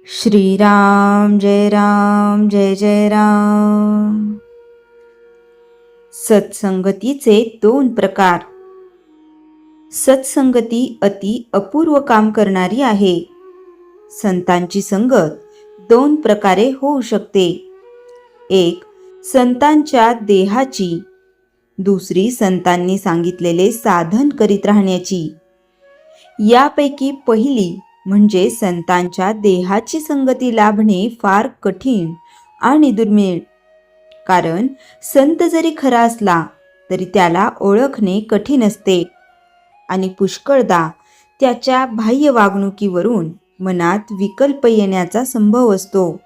श्रीराम जय राम जय जय राम। सत्संगतीचे दोन प्रकार. सत्संगती अति अपूर्व काम करणारी आहे. संतांची संगत दोन प्रकारे होऊ शकते. एक संतांच्या देहाची, दुसरी संतांनी सांगितलेले साधन करीत राहण्याची. यापैकी पहिली म्हणजे संतांच्या देहाची संगती लाभणे फार कठीण आणि दुर्मिळ. कारण संत जरी खरा असला तरी त्याला ओळखणे कठीण असते आणि पुष्कळदा त्याच्या बाह्य वागणुकीवरून मनात विकल्प येण्याचा संभव असतो.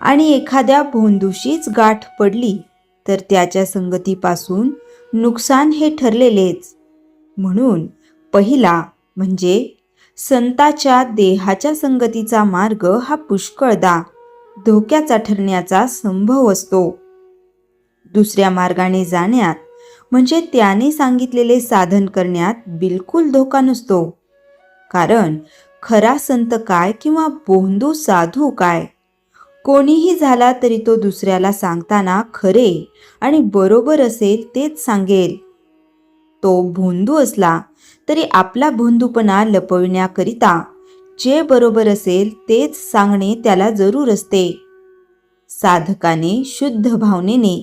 आणि एखाद्या भोंदूशीच गाठ पडली तर त्याच्या संगतीपासून नुकसान हे ठरलेलेच. म्हणून पहिला म्हणजे संताच्या देहाच्या संगतीचा मार्ग हा पुष्कळदा धोक्याचा ठरण्याचा संभव असतो. दुसऱ्या मार्गाने जाण्यात म्हणजे त्याने सांगितलेले साधन करण्यात बिलकुल धोका नसतो. कारण खरा संत काय किंवा भोंदू साधू काय, कोणीही झाला तरी तो दुसऱ्याला सांगताना खरे आणि बरोबर असेल तेच सांगेल. तो भोंदू असला तरी आपला भोंदूपणा लपविण्याकरिता जे बरोबर असेल तेच सांगणे त्याला जरूर असते. साधकाने शुद्ध भावनेने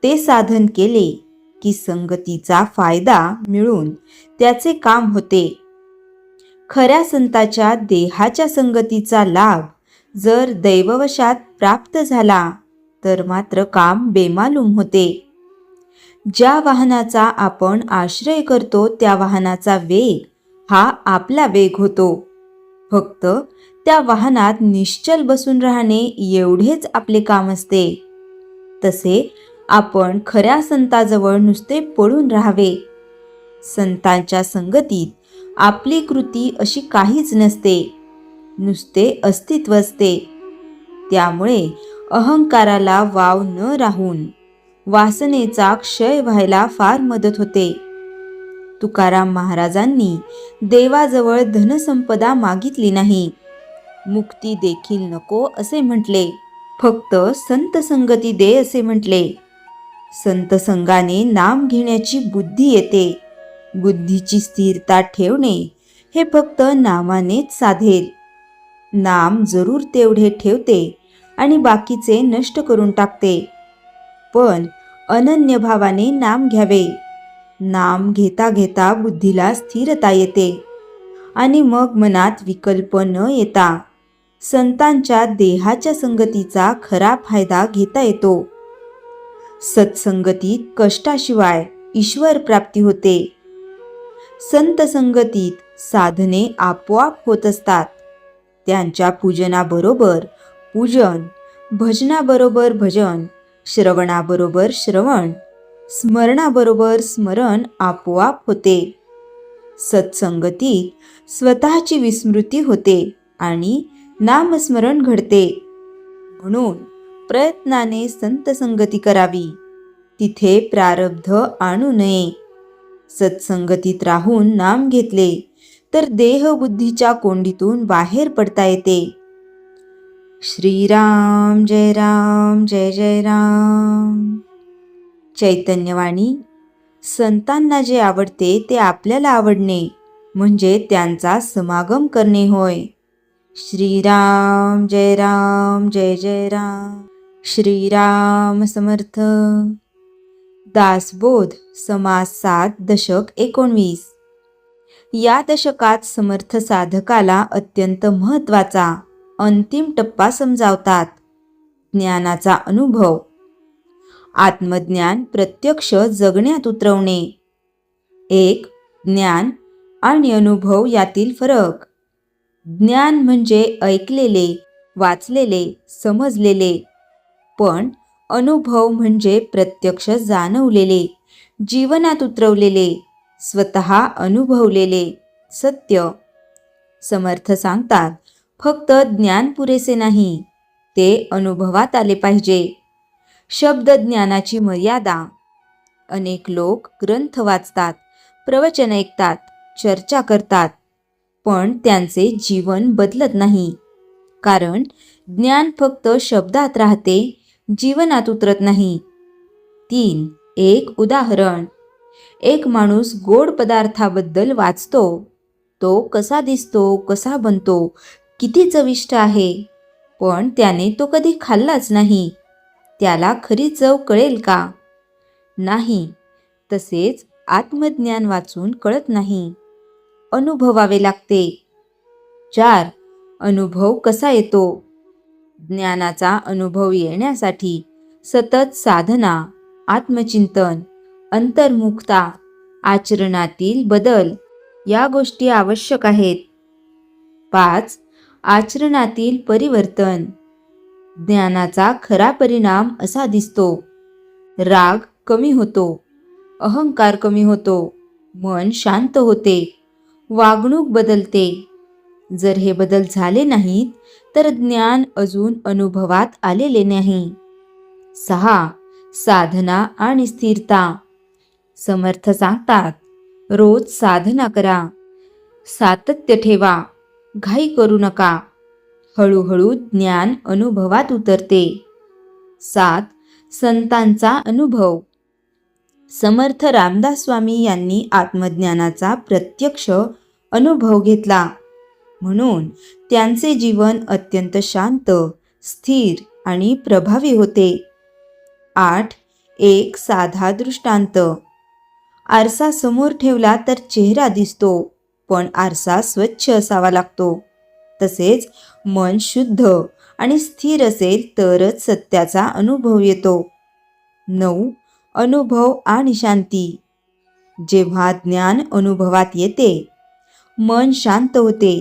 ते साधन केले की संगतीचा फायदा मिळून त्याचे काम होते. खऱ्या संताच्या देहाच्या संगतीचा लाभ जर दैववशात प्राप्त झाला तर मात्र काम बेमालूम होते. ज्या वाहनाचा आपण आश्रय करतो त्या वाहनाचा वेग हा आपला वेग होतो. फक्त त्या वाहनात निश्चल बसून राहणे एवढेच आपले काम असते. तसे आपण खऱ्या संताजवळ नुसते पडून राहावे. संतांच्या संगतीत आपली कृती अशी काहीच नसते, नुसते अस्तित्व असते. त्यामुळे अहंकाराला वाव न राहून वासनेचा क्षय व्हायला फार मदत होते. तुकाराम महाराजांनी देवाजवळ धनसंपदा मागितली नाही, मुक्ती देखील नको असे म्हटले, फक्त संत संगती दे असे म्हटले. संत संगाने नाम घेण्याची बुद्धी येते. बुद्धीची स्थिरता ठेवणे हे फक्त नामानेच साधेल. नाम जरूर तेवढे ठेवते आणि बाकीचे नष्ट करून टाकते. पण अनन्य भावाने नाम घ्यावे. नाम घेता घेता बुद्धीला स्थिरता येते आणि मग मनात विकल्प न येता संतांच्या देहाच्या संगतीचा खरा फायदा घेता येतो. सत्संगतीत कष्टाशिवाय ईश्वर प्राप्ती होते. संत संगतीत साधने आपोआप होत असतात. त्यांच्या पूजनाबरोबर पूजन, भजनाबरोबर भजन, श्रवणाबरोबर श्रवण, स्मरणाबरोबर स्मरण आपोआप होते. सत्संगतीत स्वतःची विस्मृती होते आणि नामस्मरण घडते. म्हणून प्रयत्नाने संत संगती करावी, तिथे प्रारब्ध आणू नये. सत्संगतीत राहून नाम घेतले तर देहबुद्धीच्या कोंडीतून बाहेर पडता येते. श्रीराम जय राम जय जय राम. चैतन्यवाणी. संतांना जे आवडते ते आपल्याला आवडणे म्हणजे त्यांचा समागम करणे होय. श्रीराम जय राम जय जय राम. श्रीराम समर्थ. दासबोध समास 7 दशक 19. या दशकात समर्थ साधकाला अत्यंत महत्त्वाचा अंतिम टप्पा समजावतात. ज्ञानाचा अनुभव. आत्मज्ञान प्रत्यक्ष जगण्यात उतरवणे. 1. ज्ञान आणि अनुभव यातील फरक. ज्ञान म्हणजे ऐकलेले, वाचलेले, समजलेले. पण अनुभव म्हणजे प्रत्यक्ष जाणवलेले, जीवनात उतरवलेले, स्वतः अनुभवलेले सत्य. समर्थ सांगतात, फक्त ज्ञान पुरेसे नाही, ते अनुभवात आले पाहिजे. शब्द ज्ञानाची मर्यादा. अनेक लोक ग्रंथ वाचतात, प्रवचन ऐकतात, चर्चा करतात, पण त्यांचे जीवन बदलत नाही. कारण ज्ञान फक्त शब्दात राहते, जीवनात उतरत नाही. 3. एक उदाहरण. एक माणूस गोड पदार्थाबद्दल वाचतो. तो कसा दिसतो, कसा बनतो, किती चविष्ट आहे, पण त्याने तो कधी खाल्लाच नाही. त्याला खरी चव कळेल का? नाही. तसेच आत्मज्ञान वाचून कळत नाही, अनुभवावे लागते. 4. अनुभव कसा येतो? ज्ञानाचा अनुभव येण्यासाठी सतत साधना, आत्मचिंतन, अंतर्मुखता, आचरणातील बदल या गोष्टी आवश्यक आहेत. 5. आचरणातील परिवर्तन. ज्ञानाचा खरा परिणाम असा दिसतो. राग कमी होतो, अहंकार कमी होतो, मन शांत होते, वागणूक बदलते. जर हे बदल झाले नाहीत तर ज्ञान अजून अनुभवात आलेले नाही. 6. साधना आणि स्थिरता. समर्थ सांगतात, रोज साधना करा, सातत्य ठेवा, घाई करू नका. हळूहळू ज्ञान अनुभवात उतरते. 7. संतांचा अनुभव. समर्थ रामदास स्वामी यांनी आत्मज्ञानाचा प्रत्यक्ष अनुभव घेतला, म्हणून त्यांचे जीवन अत्यंत शांत, स्थिर आणि प्रभावी होते. 8. एक साधा दृष्टांत. आरसा समोर ठेवला तर चेहरा दिसतो, पण आरसा स्वच्छ असावा लागतो. तसेच मन शुद्ध आणि स्थिर असेल तरच सत्याचा अनुभव येतो. 9. अनुभव आणि शांती. जेव्हा ज्ञान अनुभवात येते, मन शांत होते,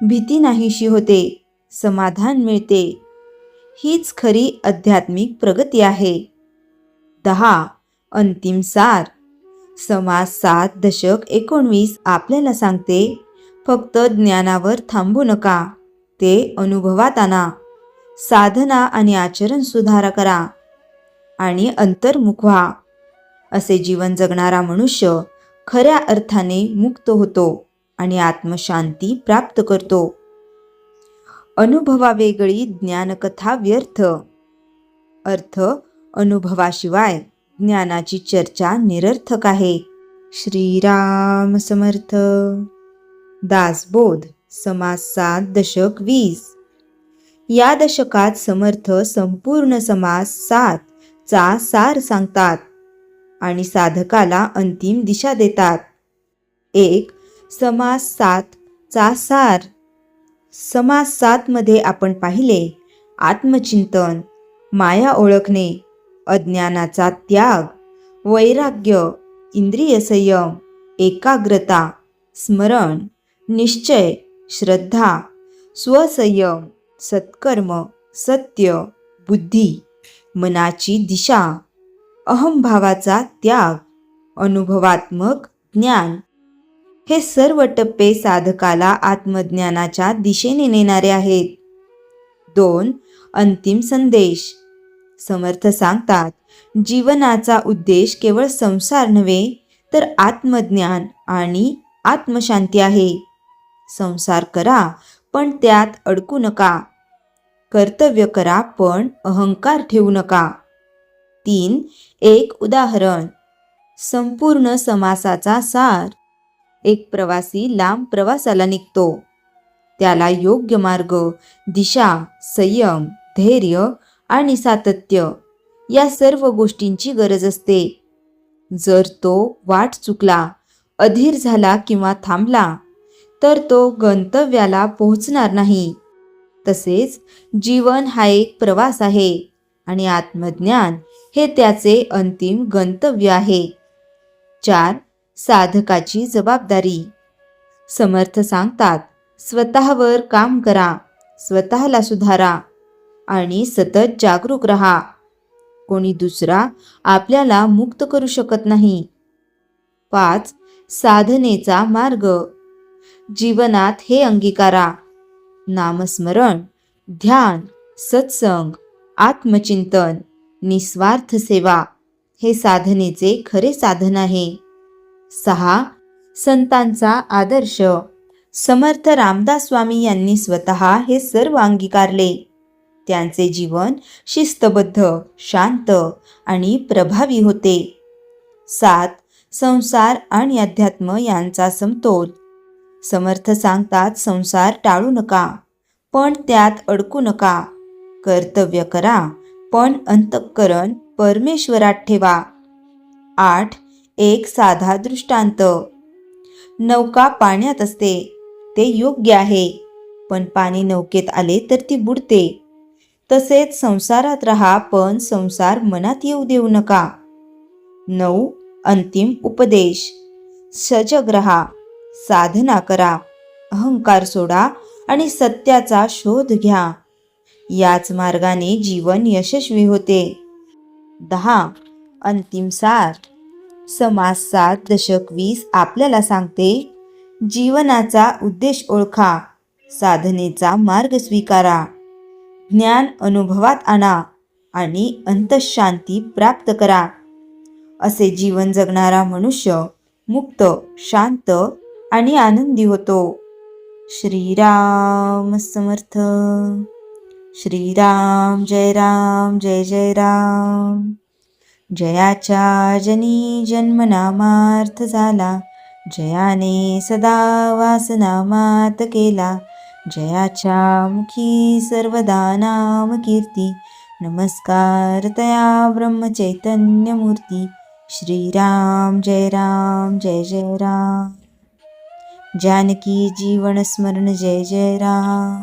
भीती नाहीशी होते, समाधान मिळते. हीच खरी आध्यात्मिक प्रगती आहे. 10. अंतिम सार. समाज 7 दशक 19 आपल्याला सांगते, फक्त ज्ञानावर थांबू नका, ते अनुभवात आणा. साधना आणि आचरण सुधारा करा आणि अंतर्मुख व्हा. असे जीवन जगणारा मनुष्य खऱ्या अर्थाने मुक्त होतो आणि आत्मशांती प्राप्त करतो. अनुभवावेगळी ज्ञानकथा व्यर्थ. अर्थ. अनुभवाशिवाय ज्ञानाची चर्चा निरर्थक आहे. श्रीराम समर्थ. दासबोध. समाज 7 दशक 20. या दशकात समर्थ संपूर्ण समाज 7 चा सार सांगतात आणि साधकाला अंतिम दिशा देतात. 1. समाज 7 चा सार. समाज 7 मध्ये आपण पाहिले आत्मचिंतन, माया ओळखणे, अज्ञानाचा त्याग, वैराग्य, इंद्रिय संयम, एकाग्रता, स्मरण, निश्चय, श्रद्धा, स्वसंयम, सत्कर्म, सत्य, बुद्धी, मनाची दिशा, अहंभावाचा त्याग, अनुभवात्मक ज्ञान. हे सर्व टप्पे साधकाला आत्मज्ञानाच्या दिशेने नेणारे आहेत. 2. अंतिम संदेश. समर्थ सांगतात, जीवनाचा उद्देश केवळ संसार नव्हे तर आत्मज्ञान आणि आत्मशांती आहे. संसार करा पण त्यात अडकू नका. कर्तव्य करा पण अहंकार ठेवू नका. 3. एक उदाहरण. संपूर्ण समासाचा सार. एक प्रवासी लांब प्रवासाला निघतो. त्याला योग्य मार्ग, दिशा, संयम, धैर्य आणि सातत्य या सर्व गोष्टींची गरज असते. जर तो वाट चुकला, अधीर झाला किंवा थांबला तर तो गंतव्याला पोहोचणार नाही. तसेच जीवन हा एक प्रवास आहे आणि आत्मज्ञान हे त्याचे अंतिम गंतव्य आहे. 4. साधकाची जबाबदारी. समर्थ सांगतात, स्वतःवर काम करा, स्वतःला सुधारा आणि सतत जागरूक रहा. कोणी दुसरा आपल्याला मुक्त करू शकत नाही. 5. साधनेचा मार्ग. जीवनात हे अंगीकारा. नामस्मरण, ध्यान, सत्संग, आत्मचिंतन, निस्वार्थ सेवा हे साधनेचे खरे साधन आहे. 6. संतांचा आदर्श. समर्थ रामदास स्वामी यांनी स्वतः हे सर्व अंगीकारले. त्यांचे जीवन शिस्तबद्ध, शांत आणि प्रभावी होते. 7. संसार आणि अध्यात्म यांचा समतोल. समर्थ सांगतात, संसार टाळू नका, पण त्यात अडकू नका. कर्तव्य करा, पण अंतःकरण परमेश्वरात ठेवा. 8. एक साधा दृष्टांत. नौका पाण्यात असते, ते योग्य आहे, पण पाणी नौकेत आले तर ती बुडते. तसेच संसारात राहा, पण संसार मनात येऊ देऊ नका. 9. अंतिम उपदेश. सजग रहा, साधना करा, अहंकार सोडा आणि सत्याचा शोध घ्या. याच मार्गाने जीवन यशस्वी होते. 10. अंतिम सार. समाज 7 दशक 20 आपल्याला सांगते, जीवनाचा उद्देश ओळखा, साधनेचा मार्ग स्वीकारा, ज्ञान अनुभवात आणा आणि अंतःशांती प्राप्त करा. असे जीवन जगणारा मनुष्य मुक्त, शांत आणि आनंदी होतो. श्रीराम समर्थ. श्रीराम जय राम जय जय राम. जयाच्या जनी जन्मनामार्थ झाला, जयाने सदा वासनामात केला. जयाच्या मुखी सर्वदा नाम कीर्ती, नमस्कार तया ब्रह्मचैतन्य मूर्ती. श्रीराम जय जय राम. जानकी जीवन स्मरण जय जय राम.